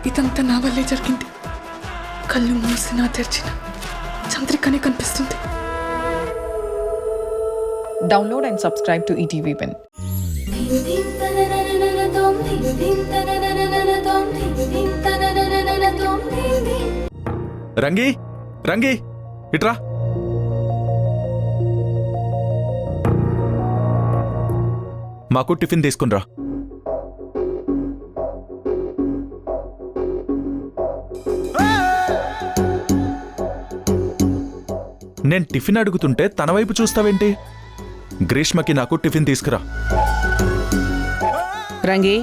ఇదంతా నా వల్లే జరిగింది. కళ్ళు మూసినా తెరిచిన చంద్రికనే కనిపిస్తుంది. Download and subscribe to ETV Win. రంగి రంగి ఇట్రా. మాకు టిఫిన్ తీసుకునిరా. నేను టిఫిన్ అడుగుతుంటే తన వైపు చూస్తావేంటి? గ్రీష్మకి నాకు టిఫిన్ తీసుకురా. రంగి,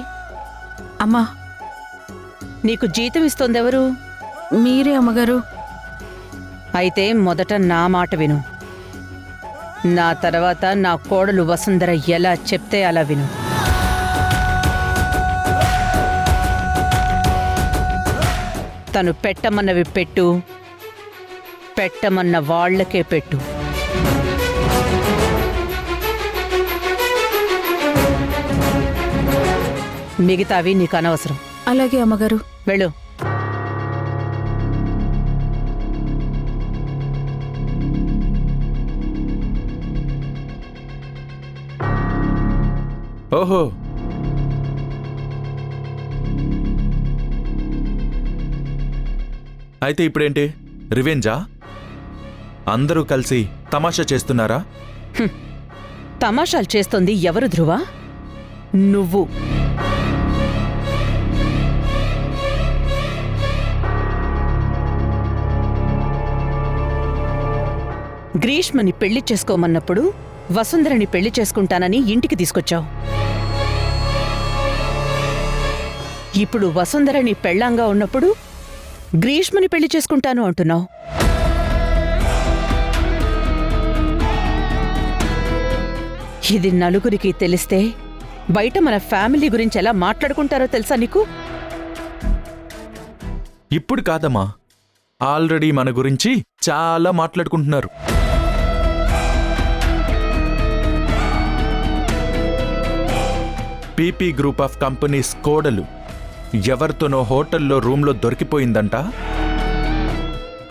అమ్మా, నీకు జీతం ఇస్తోందెవరు? మీరే అమ్మగారు. అయితే మొదట నా మాట విను. నా తర్వాత నా కోడలు వసుంధర ఎలా చెప్తే అలా విను. తను పెట్టమన్నవి పెట్టు, పెట్టమన్న వాళ్లకే పెట్టు. మిగతావి నీకు అనవసరం. అలాగే అమ్మగారు. వెళ్ళు. ఓహో, అయితే ఇప్పుడేంటి? రివెంజా? అందరూ కలిసి తమాషా చేస్తున్నారా? తమాషాలు చేస్తోంది ఎవరు ధ్రువ? నువ్వు. గ్రీష్మని పెళ్లి చేసుకోమన్నప్పుడు వసుంధరని పెళ్లి చేసుకుంటానని ఇంటికి తీసుకొచ్చావు. ఇప్పుడు వసుంధరని పెళ్లాంగా ఉన్నప్పుడు గ్రీష్మని పెళ్లి చేసుకుంటాను అంటున్నావు. ఇది నలుగురికి తెలిస్తే బయట మన ఫ్యామిలీ గురించి ఎలా మాట్లాడుకుంటారో తెలుసా నీకు? ఇప్పుడు కాదమ్మా, ఆల్రెడీ మన గురించి చాలా మాట్లాడుకుంటున్నారు. పీపీ గ్రూప్ ఆఫ్ కంపెనీస్ కోడలు ఎవరితోనో హోటల్లో రూమ్లో దొరికిపోయిందంట.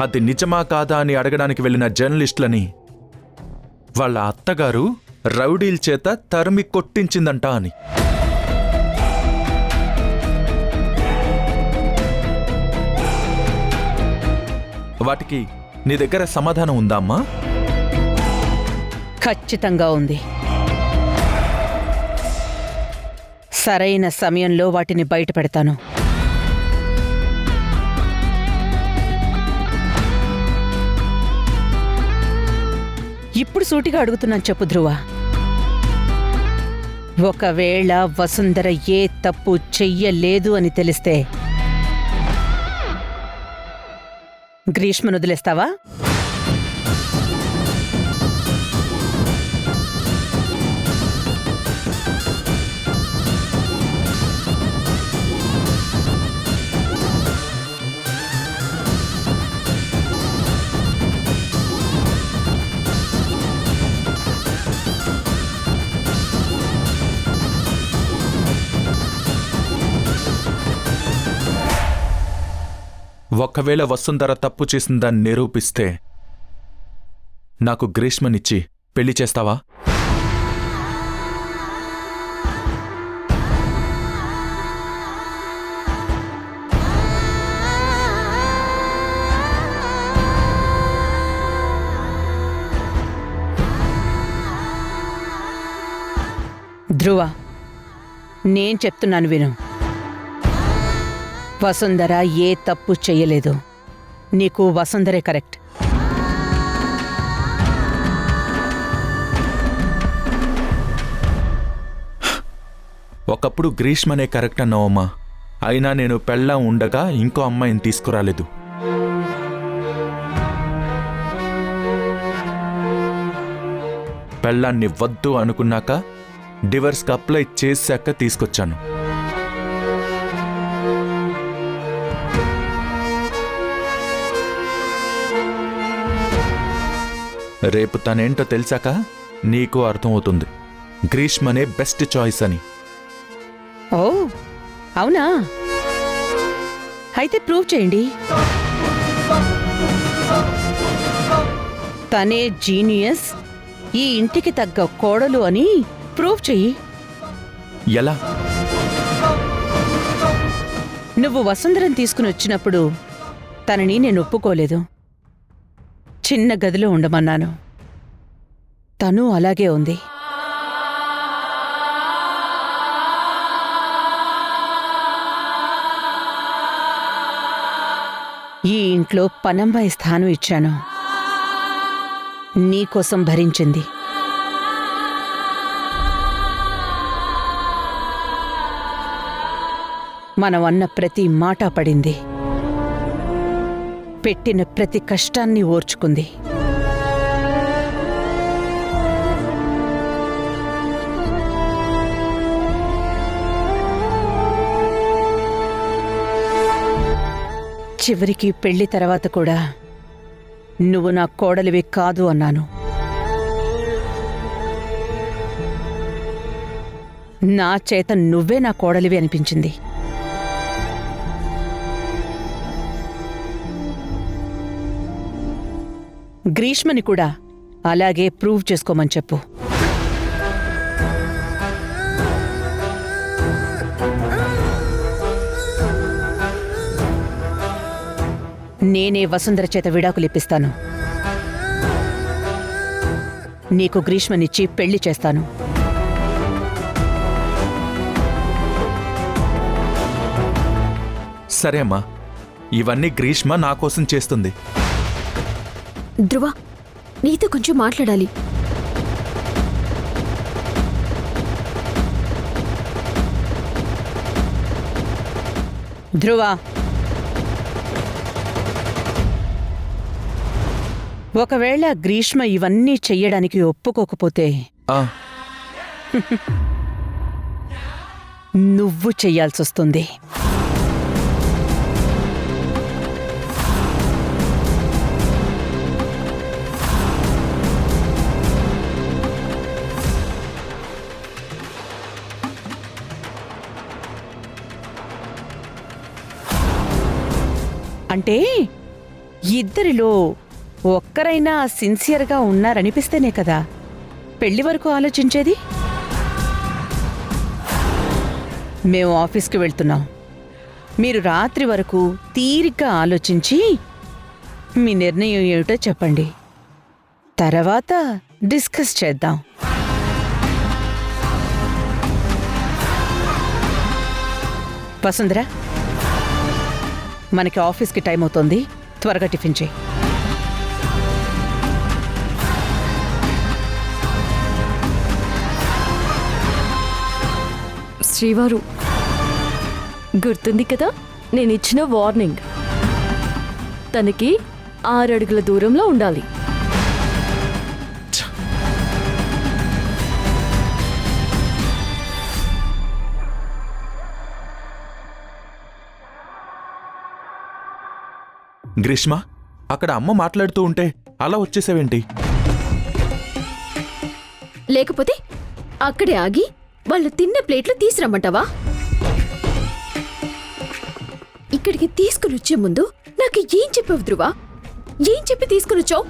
అది నిజమా కాదా అని అడగడానికి వెళ్లిన జర్నలిస్టులని వాళ్ళ అత్తగారు రౌడీల చేత తరిమి కొట్టించిందంట అని. వాటికి నీ దగ్గర సమాధానం ఉందా అమ్మా? ఖచ్చితంగా ఉంది. సరైన సమయంలో వాటిని బయట పెడతాను. ఇప్పుడు సూటిగా అడుగుతున్నాను, చెప్పు ధ్రువ. ఒకవేళ వసుంధర ఏ తప్పు చెయ్యలేదు అని తెలిస్తే గ్రీష్మను వదిలేస్తావా? ఒకవేళ వసుంధర తప్పు చేసిందని నిరూపిస్తే నాకు గ్రీష్మనిచ్చి పెళ్లి చేస్తావా? ధ్రువ, నేను చెప్తున్నాను విను. వసుంధర ఏ తప్పు చెయ్యలేదు. నీకు వసుంధరే కరెక్ట్. ఒకప్పుడు గ్రీష్మనే కరెక్ట్ అన్నావమ్మా. అయినా నేను పెళ్ళాం ఉండగా ఇంకో అమ్మాయిని తీసుకురాలేదు. పెళ్ళాన్ని వద్దు అనుకున్నాక డివర్స్కి అప్లై చేశాక తీసుకొచ్చాను. రేపు తనేంటో తెలిసాక నీకు అర్థమవుతుంది గ్రీష్మనే బెస్ట్ చాయిస్ అని. ఓ అవునా? అయితే ప్రూవ్ చేయండి. తనే జీనియస్, ఈ ఇంటికి తగ్గ కోడలు అని ప్రూవ్ చెయ్యి. ఎలా? నువ్వు వసుంధరం తీసుకుని వచ్చినప్పుడు తనని నేను ఒప్పుకోలేదు. చిన్న గదిలో ఉండమన్నాను. తను అలాగే ఉంది. ఈ ఇంట్లో పనంబాయి స్థానం ఇచ్చాను. నీకోసం భరించింది. మనం అన్న ప్రతి మాట పడింది. పెట్టిన ప్రతి కష్టాన్ని ఓర్చుకుంది. చివరికి పెళ్లి తర్వాత కూడా నువ్వు నా కోడలివి కాదు అన్నాను. నా చేత నువ్వే నా కోడలివి అనిపించింది. గ్రీష్మని కూడా అలాగే ప్రూవ్ చేసుకోమని చెప్పు. నేనే వసుంధర చేత విడాకులిప్పిస్తాను. నీకు గ్రీష్మనిచ్చి పెళ్లి చేస్తాను. సరే అమ్మా, ఇవన్నీ గ్రీష్మ నా కోసం చేస్తుంది. ధ్రువ, నీతో కొంచెం మాట్లాడాలి. ధ్రువ, ఒకవేళ గ్రీష్మ ఇవన్నీ చెయ్యడానికి ఒప్పుకోకపోతే ఆ, నువ్వు చెయ్యాల్సొస్తుంది. అంటే ఇద్దరిలో ఒక్కరైనా సిన్సియర్గా ఉన్నారనిపిస్తేనే కదా పెళ్లి వరకు ఆలోచించేది. మేము ఆఫీస్కి వెళ్తున్నాం. మీరు రాత్రి వరకు తీరిగ్గా ఆలోచించి మీ నిర్ణయం ఏమిటో చెప్పండి. తర్వాత డిస్కస్ చేద్దాం. వసుంధర, మనకి ఆఫీస్కి టైం అవుతోంది. త్వరగా టిఫిన్ చేయి. శ్రీవారు, గుర్తుంది కదా నేనిచ్చిన వార్నింగ్? తనకి 6 అడుగుల దూరంలో ఉండాలి. గ్రీష్మ, అక్కడ అమ్మ మాట్లాడుతూ ఉంటే అలా వచ్చేసావేంటి? లేకపోతే అక్కడే ఆగి వాళ్ళు తిన్న ప్లేట్లు తీసురమ్మంటావా? ఇక్కడికి తీసుకుని వచ్చే ముందు నాకు ఏం చెప్పావు ధ్రువ? ఏం చెప్పి తీసుకుని వచ్చావు?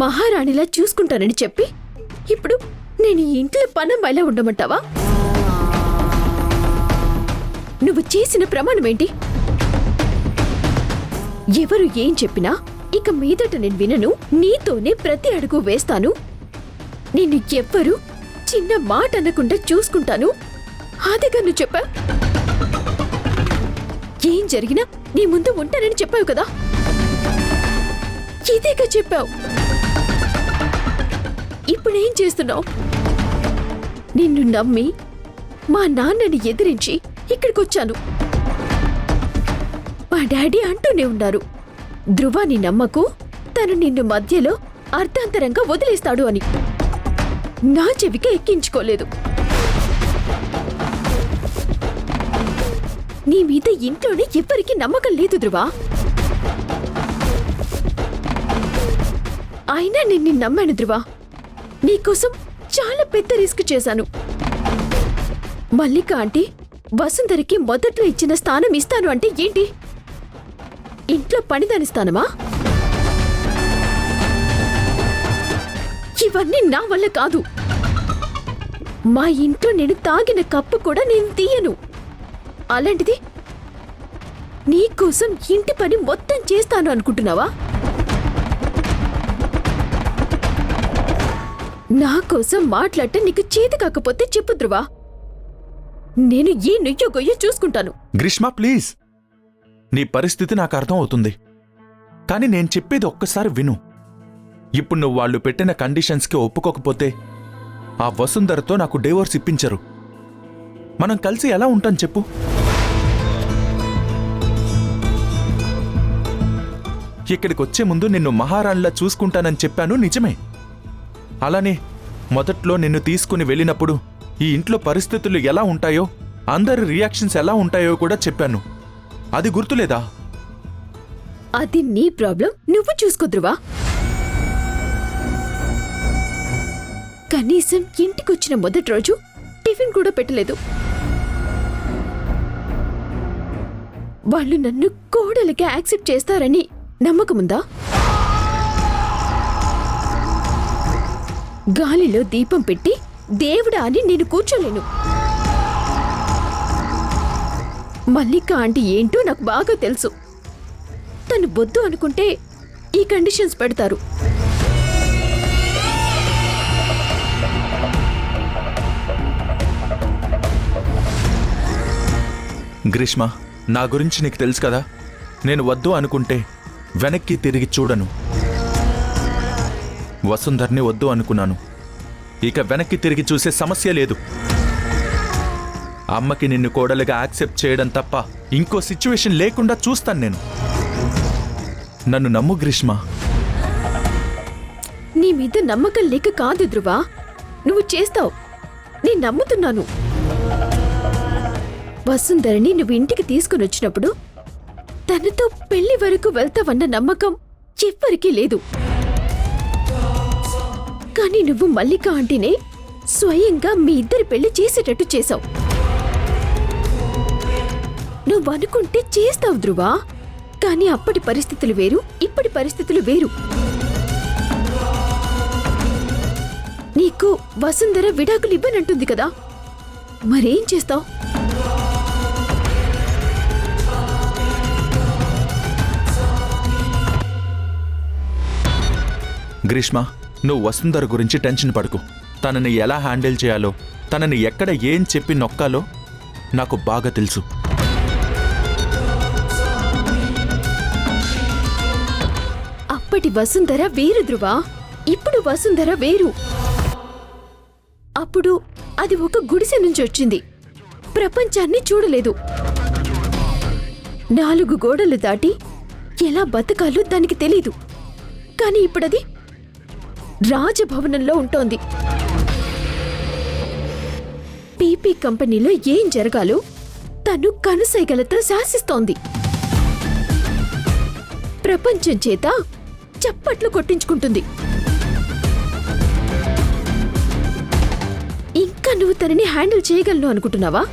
మహారాణిలా చూసుకుంటానని చెప్పి ఇప్పుడు నేను ఈ ఇంట్లో పనమ్మాయిలా ఉండమంటావా? నువ్వు చేసిన ప్రమాణం ఏంటి? ఎవరు ఏం చెప్పినా ఇక మీదట నేను వినను. నీతోనే ప్రతి అడుగు వేస్తాను. నిన్ను ఎవ్వరూ చిన్న మాట అనకుండా చూసుకుంటాను. అదేగా నువ్వు చెప్పా? ఏం జరిగినా నీ ముందు ఉంటానని చెప్పావు కదా? ఇదేగా చెప్పావు. ఇప్పుడేం చేస్తున్నావు? నిన్ను నమ్మి మా నాన్నని ఎదిరించి ఇక్కడికొచ్చాను. మా డాడీ అంటూనే ఉన్నారు, ధ్రువాని నమ్మకు, తను నిన్ను మధ్యలో అర్ధాంతరంగా వదిలేస్తాడు అని. నా చెవికి ఎక్కించుకోలేదు. నీ మీద ఇంట్లోనే ఎవ్వరికీ నమ్మకం లేదు ధ్రువా. అయినా నిన్ను నమ్మాను ధ్రువా. నీకోసం చాలా పెద్ద రిస్క్ చేశాను. మల్లిక ఆంటీ వసుంధరకి మొదట్లో ఇచ్చిన స్థానం ఇస్తాను అంటే ఏంటి? ఇంట్లో పనిదాని స్థానమా? ఇవన్నీ నా వల్ల కాదు. మా ఇంట్లో నేను తాగిన కప్పు కూడా నేను తీయను. అలాంటిది నీకోసం ఇంటి పని మొత్తం చేస్తాను అనుకుంటున్నావా? నా కోసం మాట్లాడటం నీకు చేతి కాకపోతే చెప్పు ధ్రువా. నేను ఏ నుయ్యో గొయ్యో చూసుకుంటాను. గ్రీష్మ ప్లీజ్, నీ పరిస్థితి నాకు అర్థం అవుతుంది. కానీ నేను చెప్పేది ఒక్కసారి విను. ఇప్పుడు నువ్వు వాళ్ళు పెట్టిన కండిషన్స్కి ఒప్పుకోకపోతే ఆ వసుంధరతో నాకు డివోర్స్ ఇప్పించరు. మనం కలిసి ఎలా ఉంటాం చెప్పు? ఇక్కడికి వచ్చే ముందు నిన్ను మహారాణిలా చూసుకుంటానని చెప్పాను, నిజమే. అలానే మొదట్లో నిన్ను తీసుకుని వెళ్ళినప్పుడు ఈ ఇంట్లో పరిస్థితులు ఎలా ఉంటాయో, అందరి రియాక్షన్స్ ఎలా ఉంటాయో కూడా చెప్పాను. అది గుర్తులేదా? అది నీ ప్రాబ్లం, నువ్వు చూసుకో ధ్రువా. కనీసం ఇంటికొచ్చిన మొదటి రోజు టిఫిన్ కూడా పెట్టలేదు. వాళ్ళు నన్ను కోడలిగా యాక్సెప్ట్ చేస్తారని నమ్మకముందా? గాలిలో దీపం పెట్టి దేవుడా అని నేను కూర్చోలేను. మల్లిక ఆంటీ ఏంటో నాకు బాగా తెలుసు. తను వద్దు అనుకుంటే ఈ కండిషన్స్ పెడతారు. గ్రీష్మ, నా గురించి నీకు తెలుసు కదా. నేను వద్దు అనుకుంటే వెనక్కి తిరిగి చూడను. వసుంధర్ని వద్దు అనుకున్నాను, ఇక వెనక్కి తిరిగి చూసే సమస్య లేదు. అమ్మకి నిన్ను కోడలుగా యాక్సెప్ట్ చేయడం తప్ప ఇంకో సిచ్యువేషన్ లేకుండా చూస్తాను నేను. నన్ను నమ్ము గ్రీష్మ. నీ మీద నమ్మకం లేక కాదు ధ్రువా, నువ్వు చేస్తావు, నేను నమ్ముతున్నాను. వసుంధరని నువ్వు ఇంటికి తీసుకుని వచ్చినప్పుడు తనతో పెళ్లి వరకు వెళ్తావన్న నమ్మకం ఎవ్వరికీ లేదు. కానీ నువ్వు మల్లిక ఆంటీనే స్వయంగా మీ ఇద్దరి పెళ్లి చేసేటట్టు చేశావు. నువ్వు అనుకుంటే చేస్తావు ధ్రువా, కానీ అప్పటి పరిస్థితులు వేరు, ఇప్పటి పరిస్థితులు వేరు. నీకు వసుంధర విడాకులు ఇవ్వనంటుంది కదా, మరేం చేస్తావు? గ్రీష్మ, నువ్వు వసుంధర గురించి టెన్షన్ పడకు. తనని ఎలా హ్యాండిల్ చేయాలో, తనని ఎక్కడ ఏం చెప్పి నొక్కాలో నాకు బాగా తెలుసు. అప్పటి వసుంధర వేరు ధ్రువా, ఇప్పుడు వసుంధర వేరు. అప్పుడు అది ఒక గుడిసె నుంచి వచ్చింది, ప్రపంచాన్ని చూడలేదు. 4 గోడలు దాటి ఎలా బతకాలో దానికి తెలీదు. కానీ ఇప్పుడది రాజభవనంలో ఉంటోంది. పీపీ కంపెనీలో ఏం జరగాలో తను కనుసైగలతో శాసిస్తోంది. ప్రపంచం చేత చప్పట్లు కొట్టించుకుంటుంది. ఇంకా నువ్వు తనని హ్యాండిల్ చేయగలను అనుకుంటున్నావా?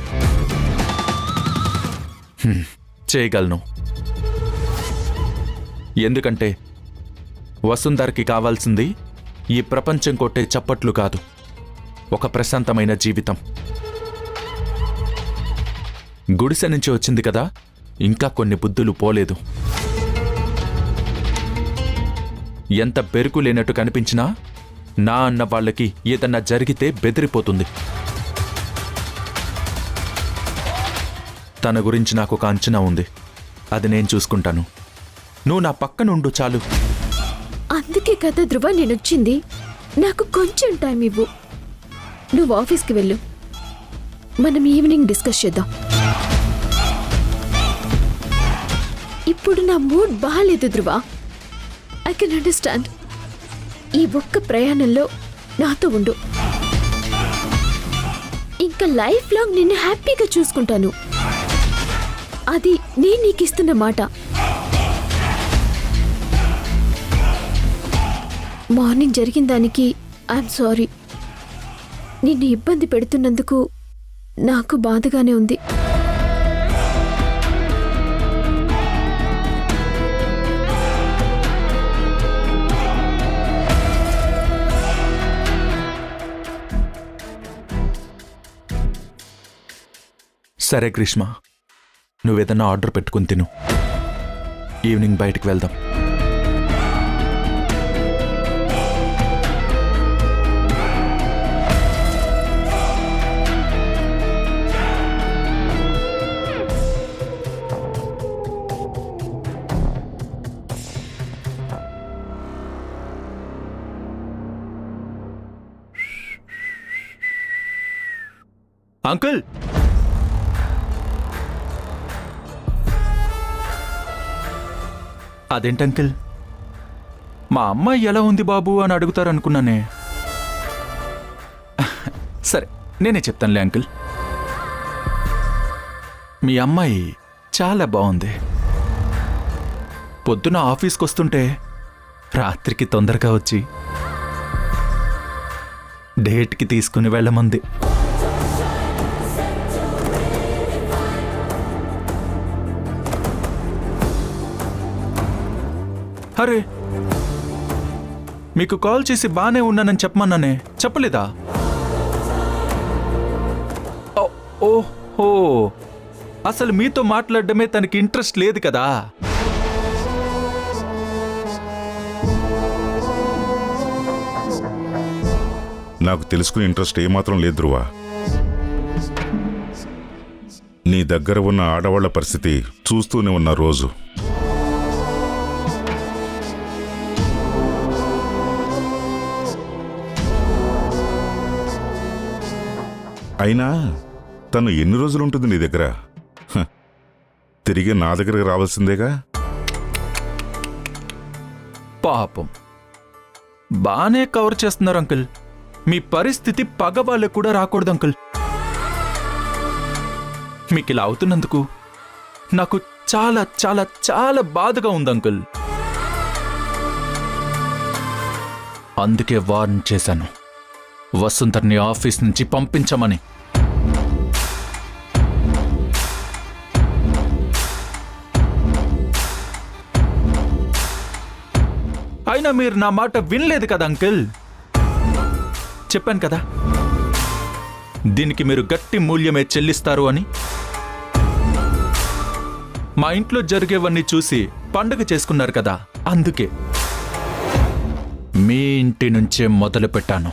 చేయగలను. ఎందుకంటే వసుంధర్కి కావాల్సింది ఈ ప్రపంచం కొట్టే చప్పట్లు కాదు, ఒక ప్రశాంతమైన జీవితం. గుడిసె నుంచి వచ్చింది కదా, ఇంకా కొన్ని బుద్ధులు పోలేదు. ఎంత బెరుకు లేనట్టు కనిపించినా నా అన్న వాళ్ళకి ఏదన్నా జరిగితే బెదిరిపోతుంది. తన గురించి నాకు ఒక అంచనా ఉంది, అది నేను చూసుకుంటాను. నువ్వు నా పక్కనుండు చాలు. అందుకే కదా ధ్రువ నేనొచ్చింది. నాకు కొంచెం టైం ఇవ్వు. నువ్వు ఆఫీస్కి వెళ్ళు, మనం ఈవినింగ్ డిస్కస్ చేద్దాం. ఇప్పుడు నా మూడ్ బాగాలేదు ధ్రువ, ఐ కెన్ అండర్స్టాండ్. ఈ ఒక్క ప్రయాణంలో నాతో ఉండు, ఇంకా లైఫ్ లాంగ్ నిన్ను హ్యాపీగా చూసుకుంటాను. అది నేను నీకు ఇస్తున్న మాట. మార్నింగ్ జరిగిన దానికి ఐఎమ్ సారీ. నిన్ను ఇబ్బంది పెడుతున్నందుకు నాకు బాధగానే ఉంది. సరే గ్రీష్మ, నువ్వేదన్నా ఆర్డర్ పెట్టుకుని తిను. ఈవినింగ్ బయటికి వెళ్దాం. అంకుల్, అదేంటి అంకుల్, మా అమ్మాయి ఎలా ఉంది బాబు అని అడుగుతారనుకున్నానే. సరే, నేనే చెప్తానులే అంకుల్. మీ అమ్మాయి చాలా బాగుంది. పొద్దున ఆఫీస్కి వస్తుంటే రాత్రికి తొందరగా వచ్చి డేట్కి తీసుకుని వెళ్ళమంది. అరే, మీకు కాల్ చేసి బానే ఉన్నానని చెప్పమన్నానే, చెప్పలేదా? ఓహో, అసలు మీతో మాట్లాడడమే తనకి ఇంట్రెస్ట్ లేదు కదా. నాకు తెలుసుకునే ఇంట్రెస్ట్ ఏమాత్రం లేదు ధ్రువ. నీ దగ్గర ఉన్న ఆడవాళ్ల పరిస్థితి చూస్తూనే ఉన్న రోజు. అయినా తను ఎన్ని రోజులు ఉంటుంది నీ దగ్గర? తిరిగి నా దగ్గరకు రావాల్సిందేగా. పాపం, బానే కవర్ చేస్తున్నారు అంకుల్. మీ పరిస్థితి పగవాళ్ళకు కూడా రాకూడదు అంకుల్. మీకు ఇలా అవుతున్నందుకు నాకు చాలా చాలా చాలా బాధగా ఉంది అంకుల్. అందుకే వార్న్ చేశాను, వసుంధర్ని ఆఫీస్ నుంచి పంపించమని. అయినా మీరు నా మాట వినలేదు కదా అంకుల్. చెప్పాను కదా, దీనికి మీరు గట్టి మూల్యమే చెల్లిస్తారు అని. మా ఇంట్లో జరిగేవన్నీ చూసి పండుగ చేసుకున్నారు కదా, అందుకే మీ ఇంటి నుంచే మొదలు పెట్టాను.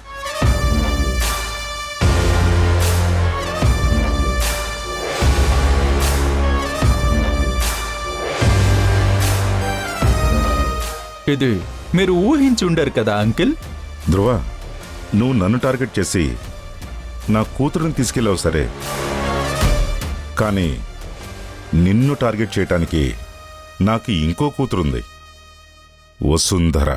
ఇది మీరు ఊహించి ఉండరు కదా అంకిల్. ధ్రువ, నువ్వు నన్ను టార్గెట్ చేసి నా కూతురుని తీసుకెళ్ళావు సరే, కానీ నిన్ను టార్గెట్ చేయటానికి నాకు ఇంకో కూతురుంది, వసుంధర.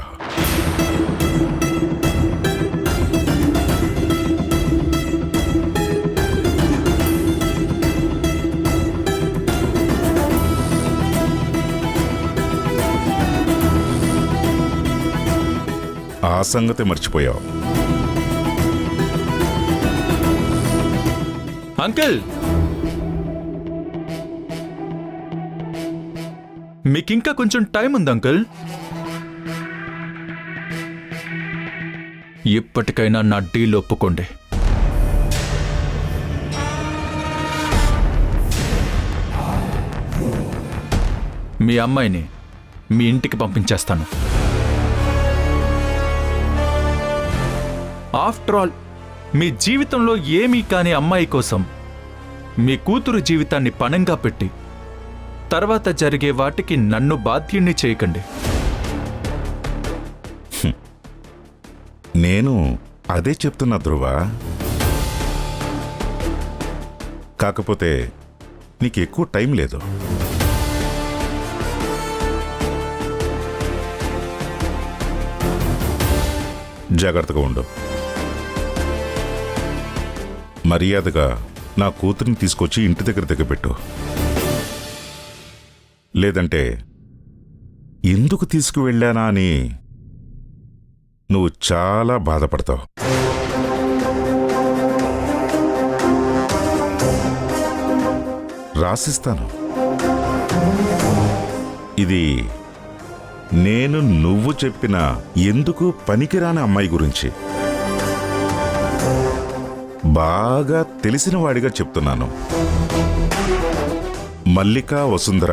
ఆ సంగతే మర్చిపోయావు. అంకిల్, మీకింకా కొంచెం టైం ఉంది అంకుల్. ఇప్పటికైనా నా డీల్ ఒప్పుకోండి. మీ అమ్మాయిని మీ ఇంటికి పంపించేస్తాను. ఆఫ్టర్ ఆల్, మీ జీవితంలో ఏమీ కాని అమ్మాయి కోసం మీ కూతురు జీవితాన్ని పణంగా పెట్టి తర్వాత జరిగే వాటికి నన్ను బాధ్యుణ్ణి చేయకండి. నేను అదే చెప్తున్నా ధ్రువ. కాకపోతే నీకు ఎక్కువ టైం లేదు. జాగ్రత్తగా ఉండు. మర్యాదగా నా కూతురిని తీసుకొచ్చి ఇంటి దగ్గర దిగబెట్టు. లేదంటే ఎందుకు తీసుకువెళ్ళానా అని నువ్వు చాలా బాధపడతావు. రాసిస్తాను. ఇది నేను నువ్వు చెప్పిన ఎందుకు పనికిరాని అమ్మాయి గురించి బాగా తెలిసిన వాడిగా చెప్తున్నాను. మల్లిక వసుంధర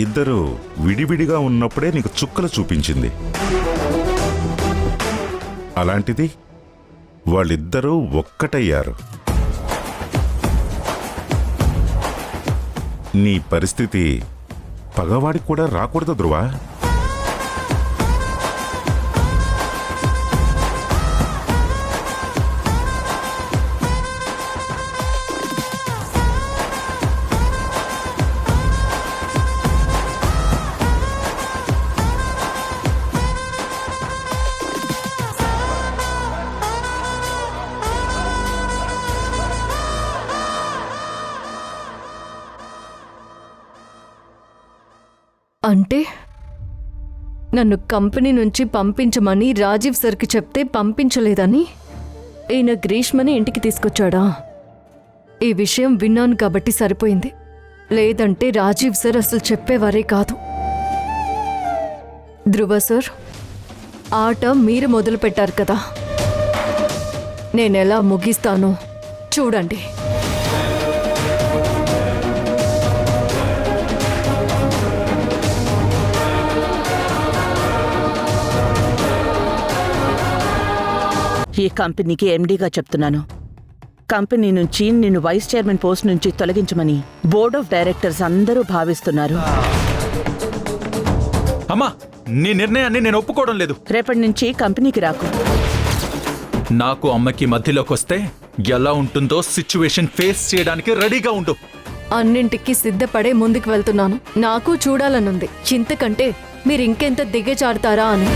ఇద్దరు విడివిడిగా ఉన్నప్పుడే నీకు చుక్కలు చూపించింది. అలాంటిది వాళ్ళిద్దరూ ఒక్కటయ్యారు. నీ పరిస్థితి పగవాడికి కూడా రాకూడదు ధ్రువా. అంటే నన్ను కంపెనీ నుంచి పంపించమని రాజీవ్ సార్కి చెప్తే పంపించలేదని ఈయన గ్రీష్మని ఇంటికి తీసుకొచ్చాడా? ఈ విషయం విన్నాను కాబట్టి సరిపోయింది. లేదంటే రాజీవ్ సార్ అసలు చెప్పేవారే కాదు. ధ్రువ సార్, ఆట మీరు మొదలు పెట్టారు కదా, నేనెలా ముగిస్తానో చూడండి. ఈ కంపెనీకి ఎండీగా చెప్తున్నాను. కంపెనీ నుంచి నిన్ను వైస్ చైర్మన్ పోస్ట్ నుంచి తొలగించమని బోర్డ్ ఆఫ్ డైరెక్టర్స్ అందరూ భావిస్తున్నారు. అమ్మా, నీ నిర్ణయాన్ని నేను ఒప్పుకోవడం లేదు. రేపటి నుంచి కంపెనీకి రాకు. నాకు అమ్మకి మధ్యలోకి వస్తే ఎలా ఉంటుందో సిచ్యువేషన్ ఫేస్ చేయడానికి రెడీగా ఉండు. అన్నింటికి సిద్ధపడే ముందుకు వెళ్తున్నాను. నాకు చూడాలనుంది, ఇంతకంటే మీరు ఇంకెంత దిగజారుతారా అని.